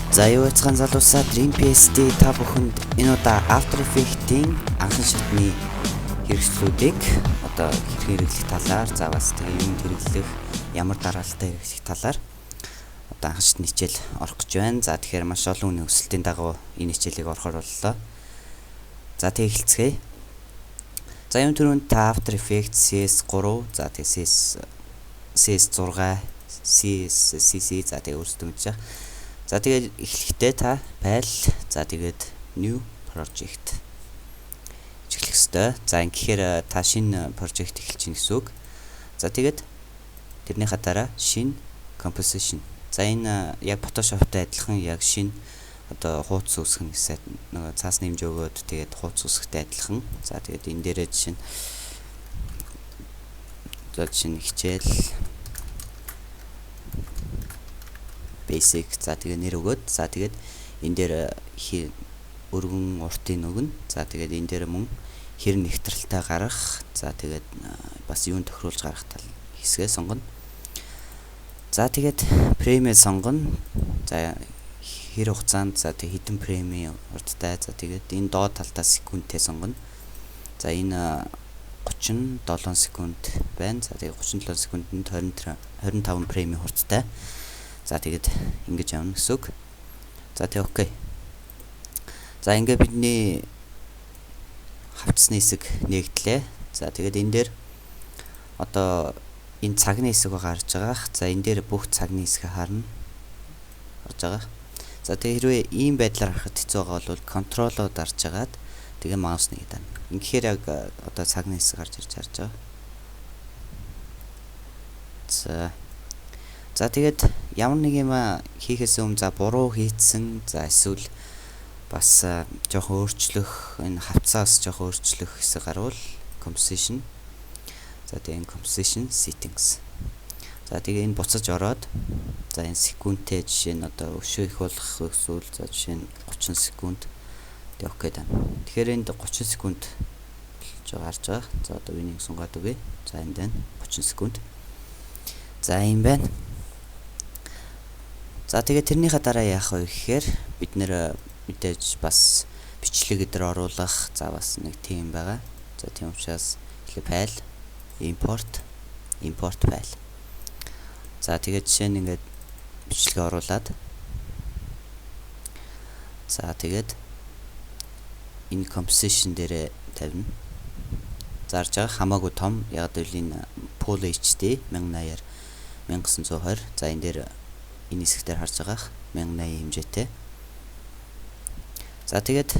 За юу яцхан залуусаа Dream PSD та бүхэнд энэ удаа After Effects-ийн анхан шатны хэрэгслүүдийг одоо хэрхэн хэрэглэх талаар за бас тэгээ юм хэрэглэх ямар дараалалтай хэрэглэх талаар одоо анхан шатны хичээл орох гэж байна. За тэгэхээр маш олон хүний өсөлтийн дагуу энэ хичээлийг орохоор боллоо. За тэгээ эхэлцгээе. За юм түрүүнд та After Effects CS3 за тэгээ CS6 CC за тэгээ өөрсдөө мэдчих. За тэгээд эхлэхдээ та file за тэгээд new project эхлэх ёстой. За ингэхээр та шинэ project эхэлж чинь гэсэн үг. За тэгээд тэрний хатаараа шинэ composition. За энэ яг Photoshop-тай адилхан яг шинэ одоо хуудас үүсгэх гэсэн нөгөө цаасны хэмжээ өгөөд тэгээд хуудас үүсгэхтэй адилхан. За тэгээд энэ дээрээ жишээ нь хичээл basic за тэгээ нэр өгөөд за тэгээд энэ дээр өргөн уртын өгнө. За тэгээд энэ дээр мөн хэр нэгтрэлтэй гарах. За тэгээд бас юунд тохируулж гарах тал хэсгээ сонгоно. За тэгээд фреймээ сонгоно. За хэр хугацаанд за тэг хэдэн фреймийн урттай. За тэгээд энэ доод талдаа секундтэй сонгоно. За энэ 37 секунд байна. За тэгээд 37 секундэд 25 фреймийн хурцтай. За тэгээд ингэж явна гэсэн үг. За тэг окей. За ингээ бидний хавцсны хэсэг нэгдлээ. За тэгээд энэ дээр одоо энэ цагны хэсэг гарч байгаа. За энэ дээр бүх цагны хэсгийг харна. Гарч байгаа. За тэгээд хэрвээ ийм байдлаар харахад хэцүү байгаа бол контролоо дарж агаад тэгээ маус нэг даана. Ингэхээр яг одоо цагны хэсэг гарч ирж харж байгаа. За тэгээд ямар нэг юм хийхээс өмнө за буруу хийцэн за эсвэл бас жоохон өөрчлөх энэ хавцаас жоохон өөрчлөх хэсэг гарвал composition. За тэгээд энэ composition settings. За тэгээд энэ буцаж ороод за энэ секундтэй жишээ нь одоо өшөө их болох эсвэл за жишээ нь 30 секунд тэг окей даа. Тэгэхээр энд 30 секунд болж гарч байгаа. За одоо винийг сунгаад үгүй. За энд байна 30 секунд. За юм байна. За тэгээд тэрнийхээ дараа яах вэ гэхээр бид нэр мэдээж бас бичлэг дээр оруулах за бас нэг тийм байгаа. За тийм учраас file import file. За тэгээд жишээ нь ингээд бичлэгээ оруулаад за тэгээд энэ composition дээр тавина. Зарж байгаа хамаагүй том яг л энэ full HD 1080-аар 1920. За энэ дээр энэ хэсгээр харж байгаа 1080 хэмжээтэй. За тэгээд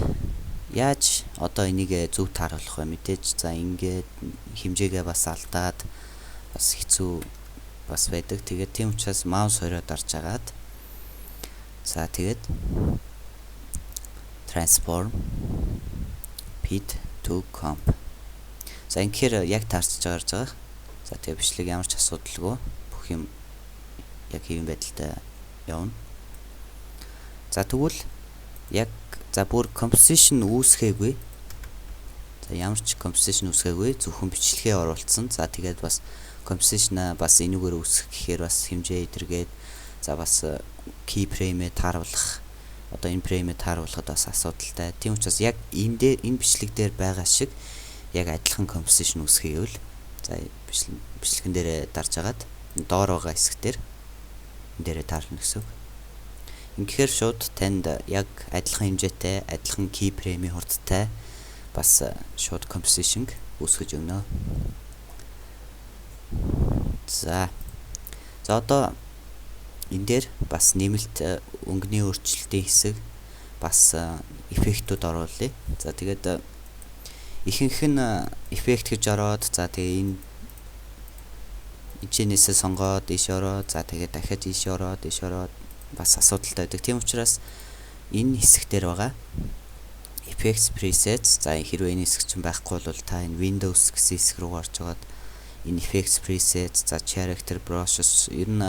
яаж одоо энийг зөв тааруулах вэ? Мэдээж за ингээд хэмжээгээ бас алдаад бас хэцүү бас байдаг. Тэгээд тийм учраас маус хороо дарж агаад за тэгээд transform fit to comp. За ингэхээр яг таарч байгаа. За тэгээд бичлэг ямар ч асуудалгүй бүх юм яг хэвэн байдалтай явна. За тэгвэл яг за бүр composition үүсгээгүй. За ямар ч composition үүсгээгүй зөвхөн бичлэгээ оруулсан. За тэгээд бас composition бас энүүгээр үүсгэх гэхээр бас хэмжээ идэргээд за бас keyframe тааруулах одоо энэ frame тааруулахад бас асуудалтай. Тийм учраас яг энэ бичлэг дээр байгаа шиг яг адилхан composition үүсгэевэл за бичлэгэн дээр дарж агаад доор байгаа хэсэг дээр дээрээ таарна гэсэн үг. Ингэхээр шууд танд яг адилхан хэмжээтэй, адилхан keyframe-ийн хурдтай бас шууд composition үүсгэж өгнө. За одоо энэ дээр бас нэмэлт өнгөний өөрчлөлтийн хэсэг бас эффектүүд оруулъя. За тэгээд ихэнх нь эффект гэж ороод за тэгээ энэ ичнээсээ сонгоод ийш ороод за тэгээд дахиад ийш ороод бас асуудалтай байдаг. Тийм учраас энэ хэсэг дээр байгаа effects presets за хэрвээ энэ хэсэг чинь байхгүй бол та энэ Windows гэсэн хэсэг рүү орж агаад энэ effects presets за character brushes ер нь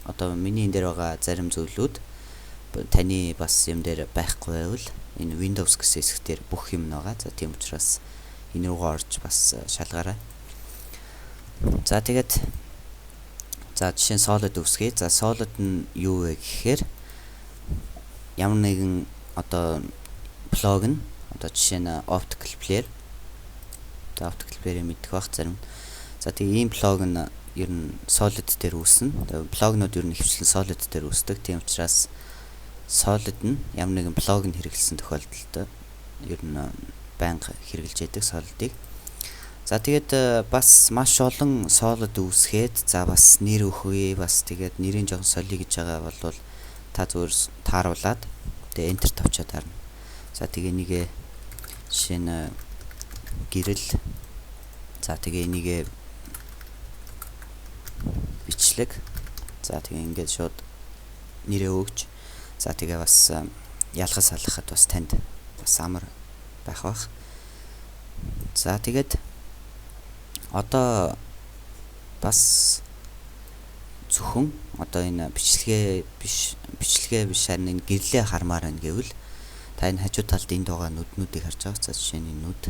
одоо миний энэ дээр байгаа зарим зүйлүүд таны бас юм дээр байхгүй байвал энэ Windows гэсэн хэсэг дээр бүх юм байгаа. За тийм учраас энэ рүүгээ орж бас шалгаарай. За тэгээд за жишээ нь solid үсгээ. За solid нь юу вэ гэхээр ямар нэгэн одоо блог нь одоо жишээ нь optical player. За optical player мэдэх бах зарим. За тэгээ ийм блог нь ер нь solid дээр үүснэ. Блогнууд ер нь хвчлэн solid дээр үүсдэг. Тийм учраас solid нь ямар нэгэн блог нь хэрэглэсэн тохиолдолд ер нь байнга хэрэгжилж яадаг solid-ыг. За тэгээд бас маш олон solid үүсгээд за бас нэр өгөхөө, бас тэгээд нэрийн жоохон солиё гэж байгаа бол та зүгээр тааруулаад тэгээд enter тавчаад харна. За тэгээ нэгэ жишээ нь гэрэл. За тэгээ нэгэ бичлэг. За тэгээ ингээд шууд нэрээ өгч. За тэгээ бас ялгаж салгахад бас танд бас амар байх бах. За тэгээд одоо бас зөвхөн одоо энэ бичлэгээ биш харин энэ гэрлээ хармаар байна гэвэл та энэ хажуу талд энд байгаа нүднүүдийг харж байгаа. За жишээ нь нүд.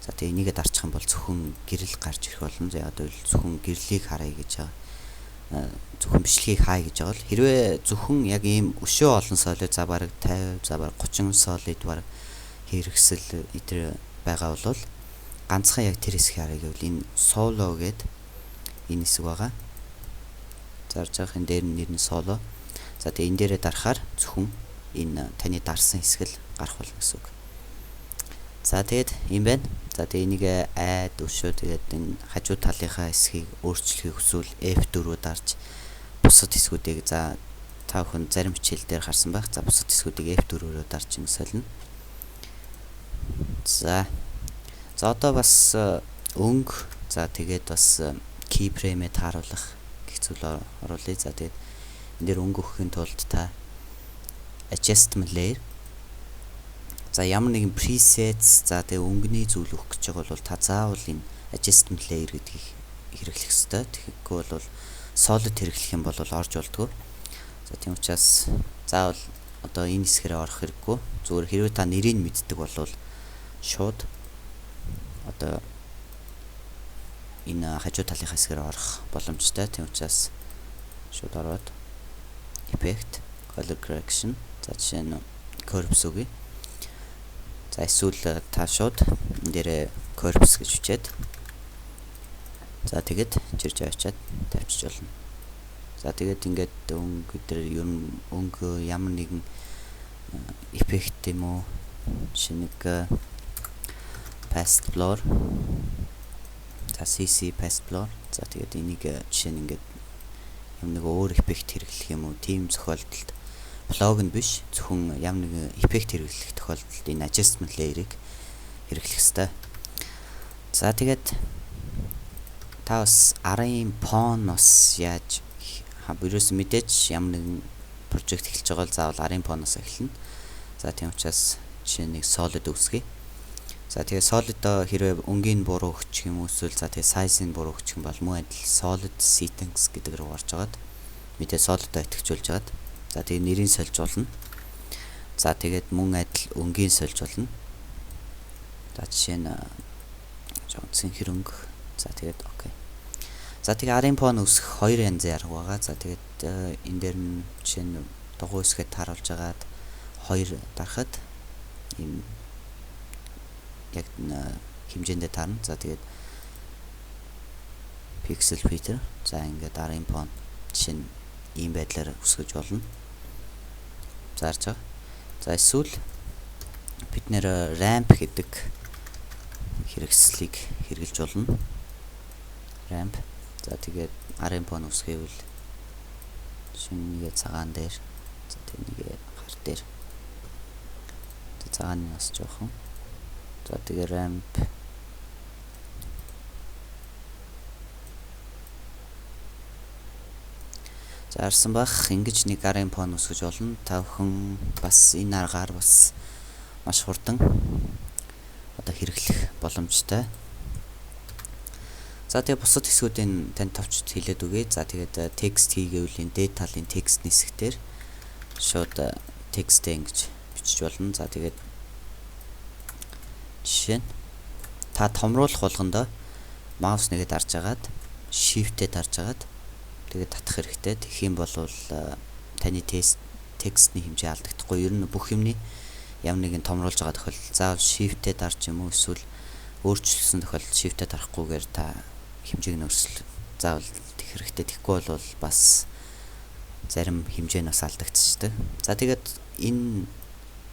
За тэгээ энийгээ дарчих юм бол зөвхөн гэрэл гарч ирэх болно. За одоо зөвхөн гэрлийг харъя гэж байгаа. Зөвхөн бичлэгийг хаа гэж байгаа л хэрвээ зөвхөн яг ийм өшөө олон солид за бараг 50 за бараг 30 солид бараг хэрэгсэл итэр байгаа бол ганцхан яг тэр хэсгийг харъя гэвэл энэ solo гэдэг энэ хэсэг байгаа. Зарж байгаа энэ дээр нь нэр нь solo. За тэгээ энэ дээрээ дарахаар зөвхөн энэ таны дарсан хэсэг л гарах болно гэсэн үг. За тэгээд юм байна. За тэгээ энийг айд өшөө тэгээд энэ хажуу талынхаа хэсгийг өөрчлөхийг хүсвэл F4-өө дарж бусад хэсгүүдийг за та бүхэн зарим хичээл дээр харсан байх. За бусад хэсгүүдийг F4-өө дарж ингэ солино. За одоо бас өнгө за тэгээд бас keyframe-ээ тааруулах гэх зүйл оруулъя. За тэгээд энэ дээр өнгө өгөхийн тулд та adjustment layer за ямар нэгэн presets за тэгээ өнгөний зүйл өгөх гэж байгаа бол та заавал энэ adjustment layer гэдгийг хэрэглэх ёстой. Тэгэхгүй бол solid хэрэглэх юм бол орж болдгоо. За тийм учраас заавал одоо энэ хэсгээрээ орох хэрэггүй. Зүгээр хэрвээ та нэрийг мэддэг бол шууд одоо энэ хажуу талынхаа хэсгээр орох боломжтой. Тийм учраас шууд ороод effect color correction за жишээ нь curves үгүй. За эсвэл та шууд энэ дээр curves гэж хүчээд за тэгээд жирж авчаад тавьчих болно. За тэгээд ингээд өнгө дээр ер нь өнгө ямар нэгэн effect юм уу шинэг past blur за CC past blur за тэгээд энийг жишээ нь ингээд юм нэг өөр эффект хэрэглэх юм уу тийм зохиолдолд блог нь биш зөвхөн ямар нэгэн эффект хэрэглэх тохиолдолд энэ adjustment layer-ыг хэрэглэх ёстой. За тэгээд та бас арын font бас яаж ерөөс мэдээж ямар нэгэн project эхэлж байгаа бол заавал арын font-оос эхэлнэ. За тийм учраас жишээ нэг solid үүсгэе. За тэгээ solid хэрвээ өнгийн буруу өгчих юм уу эсвэл за тэгээ size-ийн буруу өгчих юм бол мөн адил solid settings гэдэг рүү орж агаад мэдээ solid-оо итгэжүүлж агаад за тэгээ нэрийг сольж болно. За тэгээд мөн адил өнгийн сольж болно. За жишээ нь жонцгийн хөрөнгө. За тэгээд окей. За тэгээ арын фон үсэх хоёр янзын арга байгаа. За тэгээд энэ дээр нь жишээ нь дугуй үсгээд тааруулж агаад хоёр дарахад ийм яг хэмжээндээ таарна. За тэгээд pixel filter за ингээд арын фон жишээ нь ийм байдлаар үсгэж болно. Зарж байгаа. За эсвэл бид нэр ramp гэдэг хэрэгслийг хэрэгжилж болно. Ramp. За тэгээд арын фон үсгэвэл шинэгээ цагаан дээр за тэгээд нэгэ хар дээр. Тэгээд цагааны бас жоохон. За тэгээд ramp за арсан бах ингэж нэг арын фон үсгэж болно. Та бүхэн бас энэ аргаар бас маш хурдан одоо хэрэглэх боломжтой. За тэгээ бусад хэсгүүдийн танд товчд хэлээд үгүй. За тэгээд текст хийгээвэл энэ дээд талын текст нисгтэр шууд текстээ ингэж бичиж болно. За тэгээд жишээ нь та томруулах болгондоо маус нэгээ дарж агаад shift-тэй дарж агаад тэгээд татах хэрэгтэй. Тэгэх юм бол таны текстний хэмжээ алдагдахгүй. Ер нь бүх юмны ямар нэгэн томруулж байгаа тохиолдолд заавал shift-тэй дарж юм уу эсвэл өөрчлөсөн тохиолдолд shift-тэй дарахгүйгээр та хэмжээг нь өөрчлөх заавал тех хэрэгтэй. Тэгэхгүй бол бас зарим хэмжээ нь бас алдагдчихдаг. За тэгээд энэ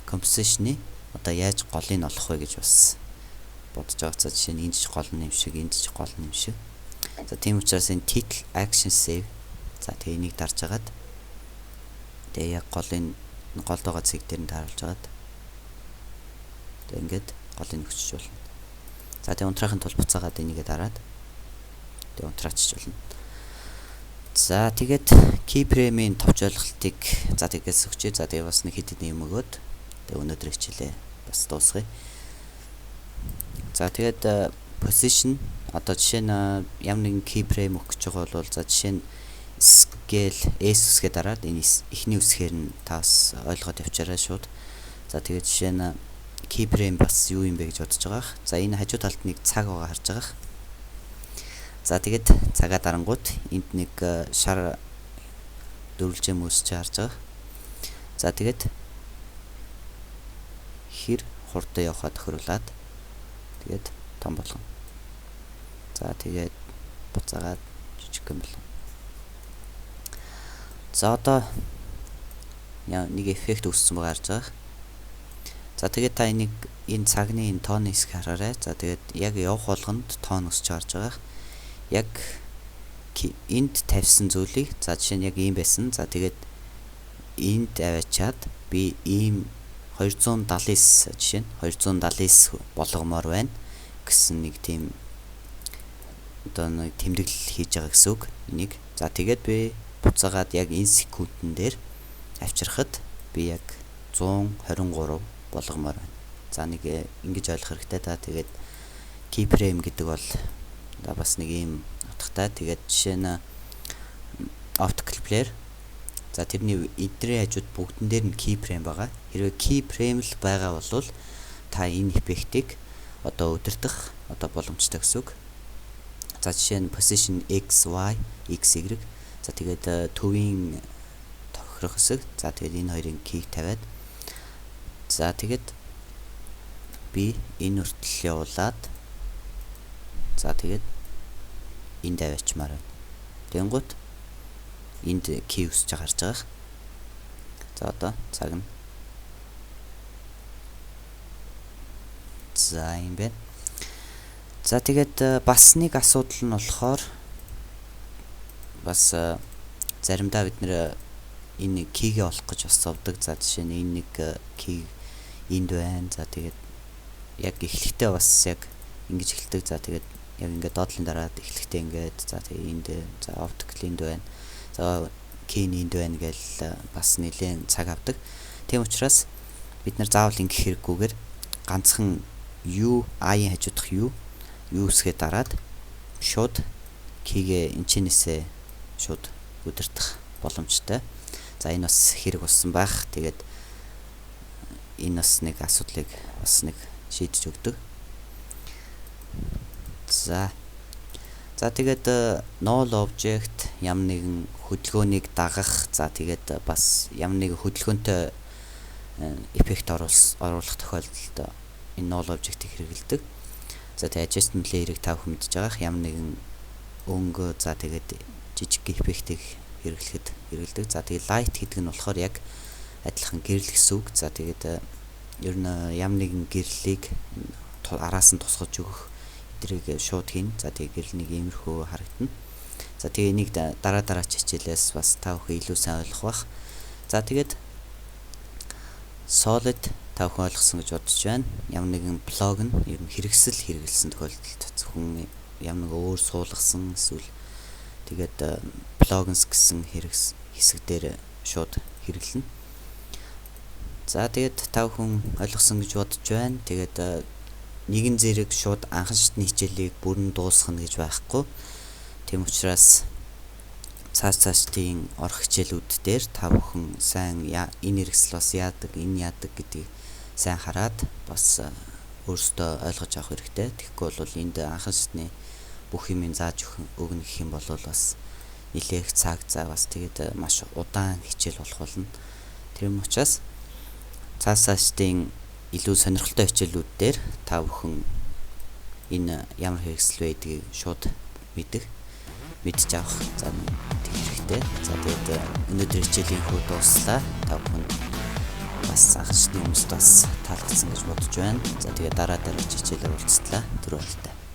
composition-ы одоо яаж голыг олох вэ гэж бас бодож байгаа. За жишээ нь энд ч гол нэмшиг, энд ч гол нэмшиг. За тийм учраас энэ title action save. За тэгээ энийг дарж агаад тэгээ яг голын голд байгаа цэг дээр нь тааруулж агаад тэгээ ингээд голыг өчөж болно. За тэгээ унтраахын тулд буцаагаад энийгээ дараад тэгээ унтраачиж болно. За тэгээд keyframe-ийн товч ойлголтыг за тэгээс өгчээ. За тэгээ бас нэг хэд хэдэн юм өгөөд тэгээ өнөөдөр хичээлээ бас дуусгая. За тэгээд position одоо жишээ нь ямар нэгэн keyframe өгөх гэж байгаа бол за жишээ нь scale S үсгээ дараад энэ эхний үсгээр нь таас ойлгоод явчаарай шууд. За тэгээд жишээ нь keyframe бас юу юм бэ гэж бодож байгаа. За энэ хажуу талд нэг цаг байгаа харж байгаа. За тэгээд цагаа дарангууд энд нэг шар дөрвөлжээ мөсч харж байгаа. За тэгээд хэр хурдан явахаа тохируулаад тэгээд том болгоно. За тэгээд буцаагаад жижиг юм болов. За одоо нэг эффект үүссэн байгаа харж байгаа. За тэгээд та энэ цагны энэ тооны хэсэг хараарай. За тэгээд яг явах болгонд тоон өсч харж байгаа. Яг энд тавьсан зүйлийг за жишээ нь яг ийм байсан. За тэгээд энд аваачаад би ийм 279 жишээ нь 279 болгомоор байна гэсэн нэг тийм одоо нэг тэмдэглэл хийж байгаа гэсэн үг. Энийг за тэгээд би буцаагаад яг энэ секундэн дээр авчрахад би яг 123 болгомоор байна. За нэг ингэж ойлгох хэрэгтэй та. Тэгээд keyframe гэдэг бол бас нэг юм утгатай. Тэгээд жишээ нь optical player. За тэрний эдрийн хажууд бүгдэн дээр нь keyframe байгаа. Хэрвээ keyframe л байгаа бол та энэ эффектийг одоо удирдах одоо боломжтой гэсэн үг. За жишээ нь position x, y, x, y. За тэгээд төвийн тохирох хэсэг. За тэгээд энэ хоёрын key тавиад. За тэгээд би энэ хүртэл явуулаад за тэгээд энд аваачмаар байна. Тэнгуут энд key үсэж гарч байгаа. За одоо цаг нь. За юм байна. За тэгээд бас нэг асуудал нь болохоор бас заримдаа бид нэр энэ key-гээ олох гэж бас зовдөг. За жишээ нь энэ нэг key энд байна. За тэгээд яг эхлэхдээ бас яг ингэж эхэлдэг. За тэгээд яг ингээд доотлын дараад эхлэхдээ ингээд за тэгээд энд за optical энд байна. За key энд байна гэж бас нэлээд цаг авдаг. Тийм учраас бид нар заавал ингэх хэрэггүйгээр ганцхан U I-ийн хажуудах U үсгээ дараад шууд key-гээ энэчнээсээ шууд удирдах боломжтой. За энэ бас хэрэг болсон байх. Тэгээд энэ бас нэг асуудлыг бас нэг шийдэж өгдөг. За тэгээд null object ямар нэгэн хөдөлгөөнийг дагах. За тэгээд бас ямар нэгэн хөдөлгөөнтэй эффект оруулах тохиолдолд энэ null object-ийг хэрэглэдэг. За тэгээд adjustment layer-ыг та бүхэн мэдж байгаа. Ямар нэгэн өнгө за тэгээд жижиг эффектийг хэрэглэдэг. За тэгээд light гэдэг нь болохоор яг адилхан гэрэл гэсэн үг. За тэгээд ер нь ямар нэгэн гэрлийг араас нь тусгаж өгөх эдрийг шууд хийн. За тэгээд гэрэл нэг иймэрхүү харагдана. За тэгээд энийг дараач хичээлээс бас та бүхэн илүү сайн ойлгох бах. За тэгээд solid та бүхэн ойлгосон гэж бодож байна. Ямар нэгэн блог нь ер нь хэрэгэлсэн тохиолдолд зөвхөн ямар нэг өөр суулгасан эсвэл тэгээд plugins гэсэн хэсэг дээр шууд хэрэглэнэ. За тэгээд та бүхэн ойлгосон гэж бодож байна. Тэгээд нэгэн зэрэг шууд анхан шатны хичээлийг бүрэн дуусгах нь гэж байхгүй. Тийм учраас цаашдын орох хичээлүүд дээр та бүхэн сайн энэ хэрэгсэл бас яадаг, энэ яадаг гэдгийг сайн хараад бас өөрсдөө ойлгож авах хэрэгтэй. Тэгэхгүй бол энд анхан шатны бүх юмыг зааж өгнө гэх юм бол бас нэлээх цаг зав бас тэгээд маш удаан хичээл болох болно. Тийм учраас цаашдын илүү сонирхолтой хичээлүүд дээр та бүхэн энэ ямар хэрэгсэл байдгийг шууд мэдж авах хэрэгтэй. За тэгээд өнөөдөр хичээлийн хүү дууслаа. Та бүхэнд бас анхны хүмүүст бас таалагдсан гэж бодож байна. За тэгээд дараа хичээлээр уулзтлаа. Түр баярлалаа.